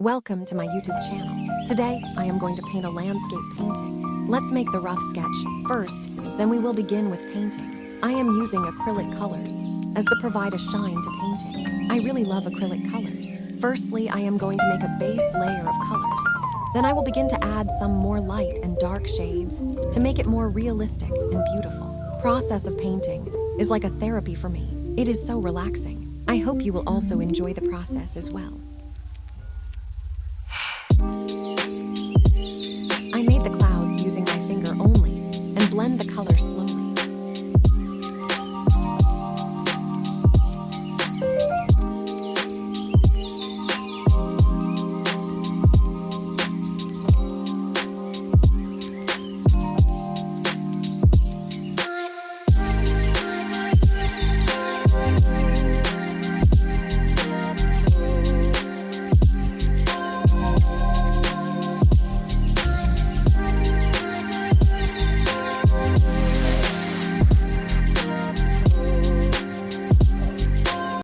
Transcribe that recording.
Welcome to my YouTube channel. Today, I am going to paint a landscape painting. Let's make the rough sketch first, then we will begin with painting. I am using acrylic colors, as they provide a shine to painting. I really love acrylic colors. Firstly, I am going to make a base layer of colors. Then I will begin to add some more light and dark shades to make it more realistic and beautiful. Process of painting is like a therapy for me. It is so relaxing. I hope you will also enjoy the process as well. I made the clouds using my finger only and blend the colors